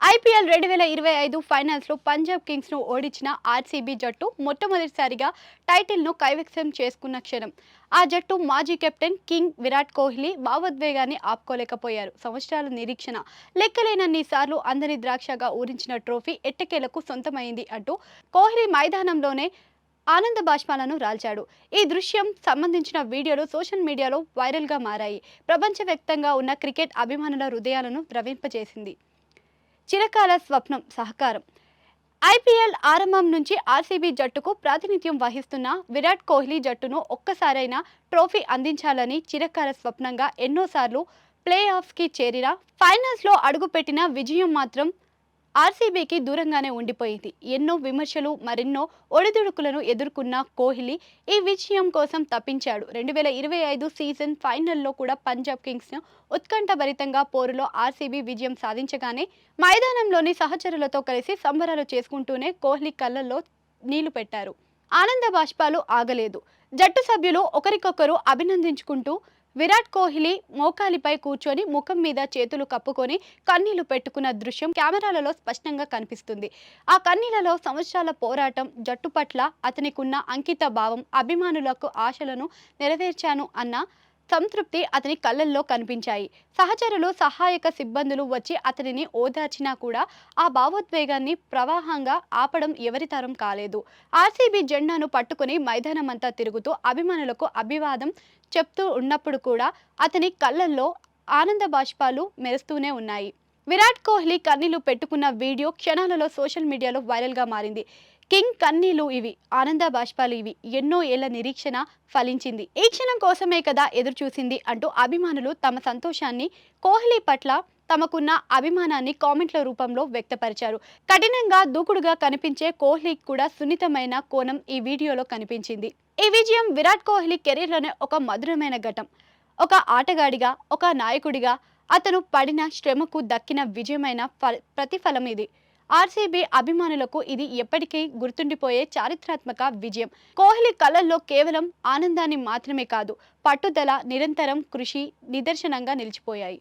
IPL 2025 ఫైనల్స్లో Punjab కింగ్స్ను ఓడించిన RCB జట్టు మొట్టమొదటిసారిగా టైటిల్ను కైవసం చేసుకున్న క్షణం. ఆ జట్టు మాజీ కెప్టెన్ కింగ్ విరాట్ కోహ్లీ భావోద్వేగాన్ని ఆపుకోలేకపోయారు. సంవత్సరాల నిరీక్షణ, లెక్కలేనన్ని సార్లు అందని ద్రాక్షగా ఊరించిన ట్రోఫీ ఎట్టకేలకు సొంతమైంది అంటూ కోహ్లీ మైదానంలోనే ఆనంద బాష్పాలను రాల్చాడు. ఈ దృశ్యం సంబంధించిన వీడియోలు సోషల్ మీడియాలో వైరల్గా మారాయి. ప్రపంచవ్యాప్తంగా ఉన్న క్రికెట్ అభిమానుల హృదయాలను ద్రవింపజేసింది. చిరకాల స్వప్నం సహకారం. ఐపీఎల్ ఆరంభం నుంచి ఆర్సీబీ జట్టుకు ప్రాతినిధ్యం వహిస్తున్న విరాట్ కోహ్లీ జట్టును ఒక్కసారైనా ట్రోఫీ అందించాలని చిరకాల స్వప్నంగా ఎన్నోసార్లు ప్లే ఆఫ్స్కి చేరిన ఫైనల్స్లో అడుగుపెట్టిన విజయం మాత్రం ఆర్సీబీకి దూరంగానే ఉండిపోయింది. ఎన్నో విమర్శలు, మరెన్నో ఒడిదుడుకులను ఎదుర్కొన్న కోహ్లీ ఈ విజయం కోసం తప్పించాడు. 2025 సీజన్ ఫైనల్లో కూడా పంజాబ్ కింగ్స్ను ఉత్కంఠభరితంగా పోరులో ఆర్సీబీ విజయం సాధించగానే మైదానంలోని సహచరులతో కలిసి సంబరాలు చేసుకుంటూనే కోహ్లీ కళ్ళల్లో నీళ్లు పెట్టారు. ఆనంద బాష్పాలు ఆగలేదు. జట్టు సభ్యులు ఒకరికొకరు అభినందించుకుంటూ విరాట్ కోహ్లీ మోకాలిపై కూర్చొని ముఖం మీద చేతులు కప్పుకొని కన్నీళ్లు పెట్టుకున్న దృశ్యం కెమెరాలలో స్పష్టంగా కనిపిస్తుంది. ఆ కన్నీళ్లలో సంవత్సరాల పోరాటం, జట్టు పట్ల అతనికున్న అంకిత భావం, అభిమానులకు ఆశలను నెరవేర్చాను అన్న సంతృప్తి అతని కళ్ళల్లో కనిపించాయి. సహచరులు, సహాయక సిబ్బందులు వచ్చి అతనిని ఓదార్చినా కూడా ఆ భావోద్వేగాన్ని ప్రవాహంగా ఆపడం ఎవరి తరం కాలేదు. ఆర్సీబీ జెండాను పట్టుకుని మైదానమంతా తిరుగుతూ అభిమానులకు అభివాదం చెప్తూ ఉన్నప్పుడు కూడా అతని కళ్ళల్లో ఆనంద బాష్పాలు మెరుస్తూనే ఉన్నాయి. విరాట్ కోహ్లీ కన్నీళ్లు పెట్టుకున్న వీడియో క్షణాలలో సోషల్ మీడియాలో వైరల్గా మారింది. కింగ్ కన్నీళ్లు ఇవి, ఆనంద బాష్పాలు ఇవి, ఎన్నో ఏళ్ల నిరీక్షణ ఫలించింది. ఈ క్షణం కోసమే కదా ఎదురు చూసింది అంటూ అభిమానులు తమ సంతోషాన్ని, కోహ్లీ పట్ల తమకున్న అభిమానాన్ని కామెంట్ల రూపంలో వ్యక్తపరిచారు. కఠినంగా, దూకుడుగా కనిపించే కోహ్లీ కూడా సున్నితమైన కోణం ఈ వీడియోలో కనిపించింది. ఈ విజయం విరాట్ కోహ్లీ కెరీర్లోనే ఒక మధురమైన ఘట్టం. ఒక ఆటగాడిగా, ఒక నాయకుడిగా అతను పడిన శ్రమకు దక్కిన విజయమైన ప్రతిఫలం ఇది. ఆర్సీబీ అభిమానులకు ఇది ఎప్పటికీ గుర్తుండిపోయే చారిత్రాత్మక విజయం. కోహ్లీ కళ్ళల్లో కేవలం ఆనందాన్ని మాత్రమే కాదు, పట్టుదల, నిరంతరం కృషి నిదర్శనంగా నిలిచిపోయాయి.